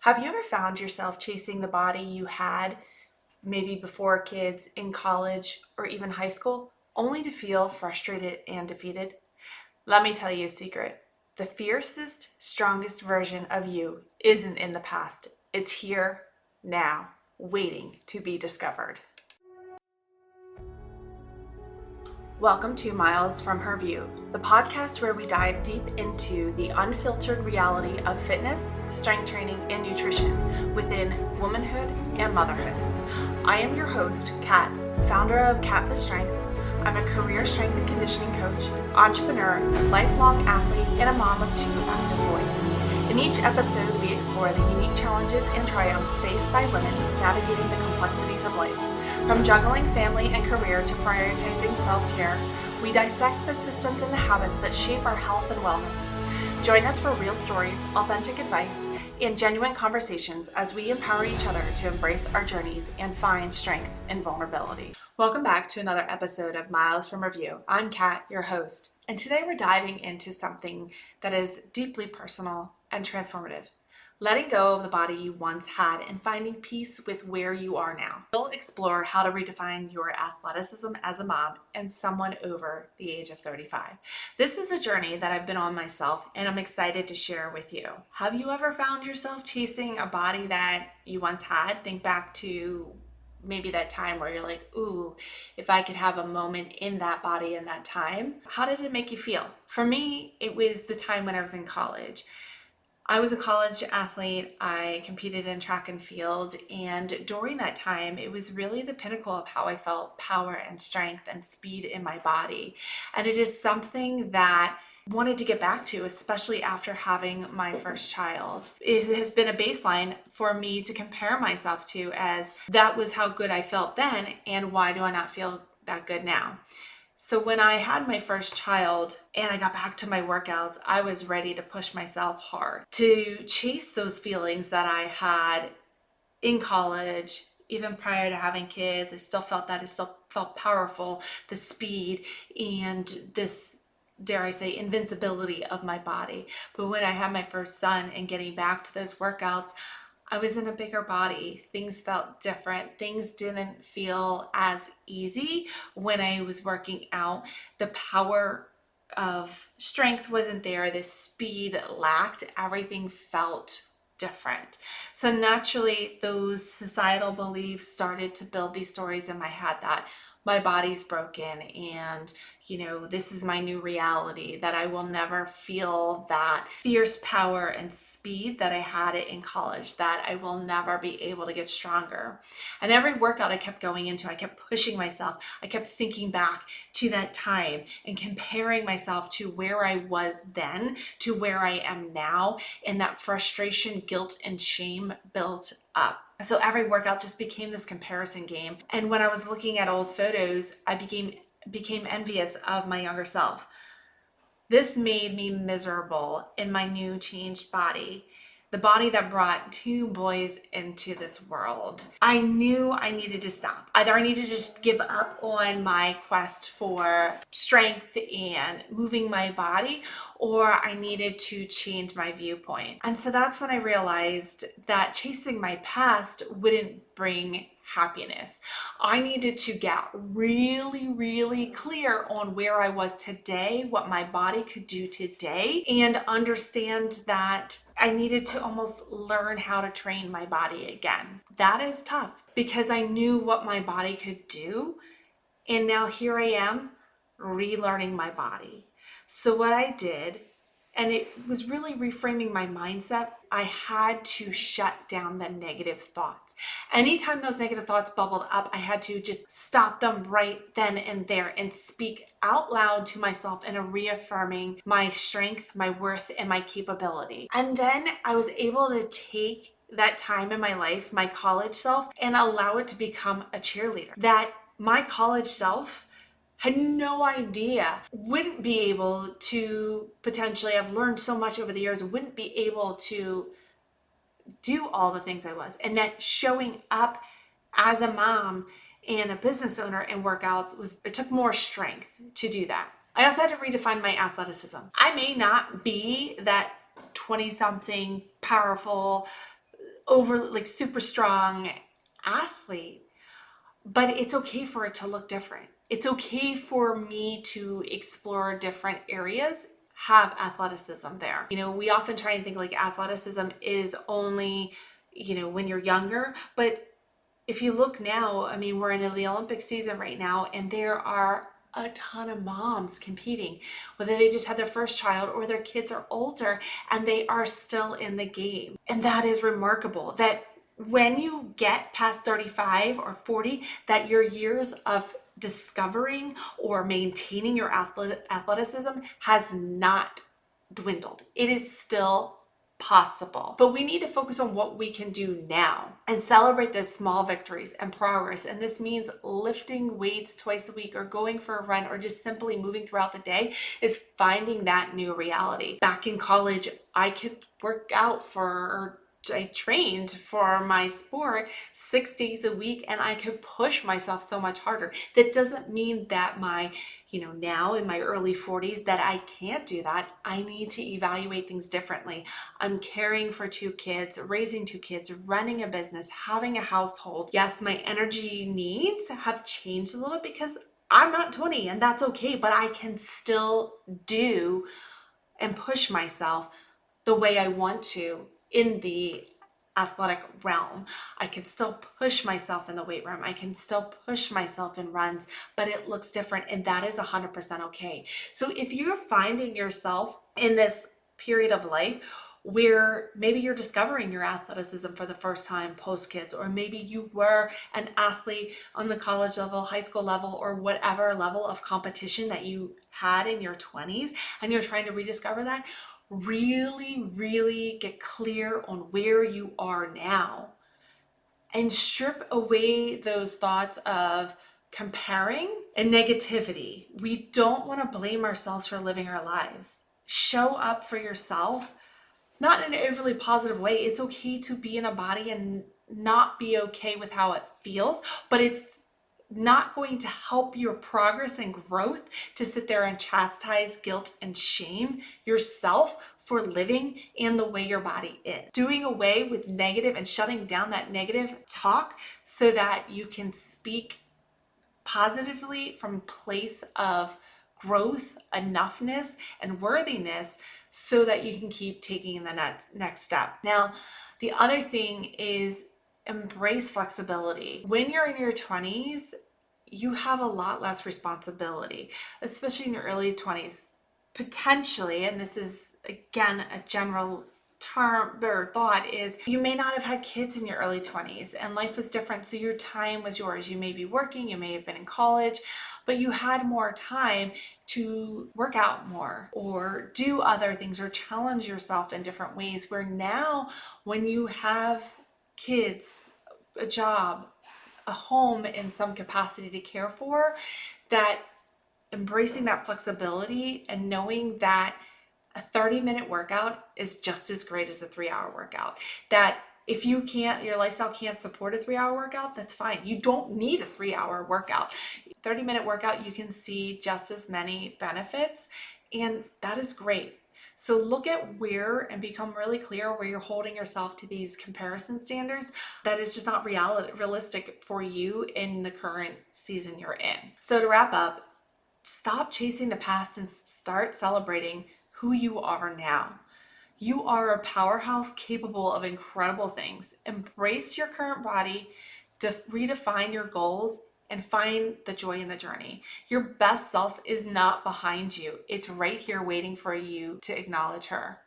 Have you ever found yourself chasing the body you had maybe before kids, in college, or even high school, only to feel frustrated and defeated? Let me tell you a secret. The fiercest, strongest version of you isn't in the past. It's here, now, waiting to be discovered. Welcome to Miles from Her View, the podcast where we dive deep into the unfiltered reality of fitness, strength training, and nutrition within womanhood and motherhood. I am your host, Kat, founder of Kat with Strength. I'm a career strength and conditioning coach, entrepreneur, lifelong athlete, and a mom of 2 active boys. In each episode, we explore the unique challenges and triumphs faced by women navigating the complexities of life. From juggling family and career to prioritizing self-care, we dissect the systems and the habits that shape our health and wellness. Join us for real stories, authentic advice, and genuine conversations as we empower each other to embrace our journeys and find strength in vulnerability. Welcome back to another episode of Miles from Review. I'm Kat, your host, and today we're diving into something that is deeply personal and transformative. Letting go of the body you once had and finding peace with where you are now. We'll explore how to redefine your athleticism as a mom and someone over the age of 35. This is a journey that I've been on myself and I'm excited to share with you. Have you ever found yourself chasing a body that you once had? Think back to maybe that time where you're like, ooh, if I could have a moment in that body in that time. How did it make you feel? For me, it was the time when I was in college. I was a college athlete. I competed in track and field, and during that time, it was really the pinnacle of how I felt power and strength and speed in my body. And it is something that I wanted to get back to, especially after having my first child. It has been a baseline for me to compare myself to, as that was how good I felt then, and why do I not feel that good now? So when I had my first child and I got back to my workouts, I was ready to push myself hard to chase those feelings that I had in college, even prior to having kids. I still felt that. I still felt powerful, the speed and this, dare I say, invincibility of my body. But when I had my first son and getting back to those workouts, I was in a bigger body. Things felt different. Things didn't feel as easy when I was working out. The power of strength wasn't there. The speed lacked. Everything felt different. So naturally, those societal beliefs started to build these stories in my head that my body's broken and, this is my new reality, that I will never feel that fierce power and speed that I had it in college, that I will never be able to get stronger. And every workout I kept going into, I kept pushing myself. I kept thinking back to that time and comparing myself to where I was then to where I am now. And that frustration, guilt, and shame built up. So every workout just became this comparison game. And when I was looking at old photos, I became envious of my younger self. This made me miserable in my new changed body, the body that brought 2 boys into this world. I knew I needed to stop. Either I needed to just give up on my quest for strength and moving my body, or I needed to change my viewpoint. And so that's when I realized that chasing my past wouldn't bring happiness. I needed to get really, really clear on where I was today, what my body could do today, and understand that I needed to almost learn how to train my body again. That is tough because I knew what my body could do, and now here I am relearning my body. So what I did, and it was really reframing my mindset, I had to shut down the negative thoughts. Anytime those negative thoughts bubbled up, I had to just stop them right then and there and speak out loud to myself in a reaffirming my strength, my worth, and my capability. And then I was able to take that time in my life, my college self, and allow it to become a cheerleader. That my college self had no idea, wouldn't be able to potentially, I've learned so much over the years, wouldn't be able to do all the things I was. And that showing up as a mom and a business owner in workouts it took more strength to do that. I also had to redefine my athleticism. I may not be that 20-something powerful super strong athlete, but it's okay for it to look different. It's okay for me to explore different areas, have athleticism there. We often try and think like athleticism is only, when you're younger, but if you look now, we're in the Olympic season right now, and there are a ton of moms competing, whether they just had their first child or their kids are older, and they are still in the game. And that is remarkable, that when you get past 35 or 40, that your years of discovering or maintaining your athleticism has not dwindled. It is still possible, but we need to focus on what we can do now and celebrate the small victories and progress. And this means lifting weights twice a week, or going for a run, or just simply moving throughout the day, is finding that new reality. Back in college, I could work out I trained for my sport 6 days a week, and I could push myself so much harder. That doesn't mean that now in my early 40s that I can't do that. I need to evaluate things differently. I'm caring for 2 kids, raising 2 kids, running a business, having a household. Yes, my energy needs have changed a little because I'm not 20, and that's okay, but I can still do and push myself the way I want to in the athletic realm. I can still push myself in the weight room. I can still push myself in runs, but it looks different, and that is 100% okay. So if you're finding yourself in this period of life where maybe you're discovering your athleticism for the first time post kids, or maybe you were an athlete on the college level, high school level, or whatever level of competition that you had in your 20s, and you're trying to rediscover that, really get clear on where you are now and strip away those thoughts of comparing and negativity. We don't want to blame ourselves for living our lives. Show up for yourself, not in an overly positive way. It's okay to be in a body and not be okay with how it feels, but it's not going to help your progress and growth to sit there and chastise, guilt, and shame yourself for living in the way your body is. Doing away with negative and shutting down that negative talk so that you can speak positively from a place of growth, enoughness, and worthiness, so that you can keep taking the next step. Now, the other thing is embrace flexibility. When you're in your 20s, you have a lot less responsibility, especially in your early 20s. Potentially, and this is again a general term or thought, is you may not have had kids in your early 20s and life was different, so your time was yours. You may be working, you may have been in college, but you had more time to work out more or do other things or challenge yourself in different ways, where now when you have kids, a job, a home in some capacity to care for, that embracing that flexibility and knowing that a 30-minute workout is just as great as a 3-hour workout. That if your lifestyle can't support a 3-hour workout, that's fine. You don't need a 3-hour workout. 30-minute workout, you can see just as many benefits, and that is great. So look at where and become really clear where you're holding yourself to these comparison standards that is just not realistic for you in the current season you're in. So to wrap up, stop chasing the past and start celebrating who you are now. You are a powerhouse capable of incredible things. Embrace your current body, redefine your goals, and find the joy in the journey. Your best self is not behind you. It's right here waiting for you to acknowledge her.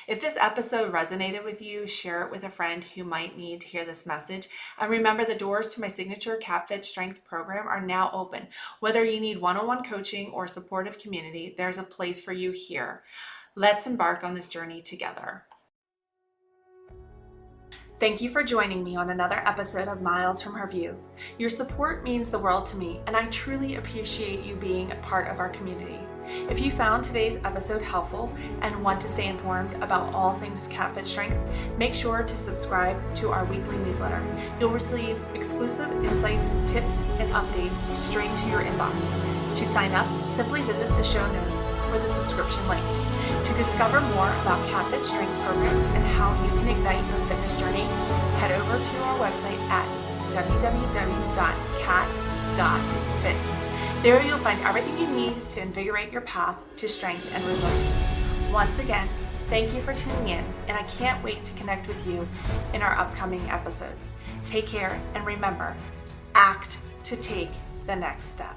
If this episode resonated with you, share it with a friend who might need to hear this message. And remember, the doors to my signature CapFit Strength program are now open. Whether you need one-on-one coaching or supportive community, there's a place for you here. Let's embark on this journey together. Thank you for joining me on another episode of Miles from Her View. Your support means the world to me, and I truly appreciate you being a part of our community. If you found today's episode helpful and want to stay informed about all things CapFit Strength, make sure to subscribe to our weekly newsletter. You'll receive exclusive insights, tips, and updates straight to your inbox. To sign up, simply visit the show notes or the subscription link. To discover more about CapFit Strength programs and how you can ignite your fitness journey, go to our website at www.cat.fit. There you'll find everything you need to invigorate your path to strength and resilience. Once again, thank you for tuning in, and I can't wait to connect with you in our upcoming episodes. Take care, and remember, act to take the next step.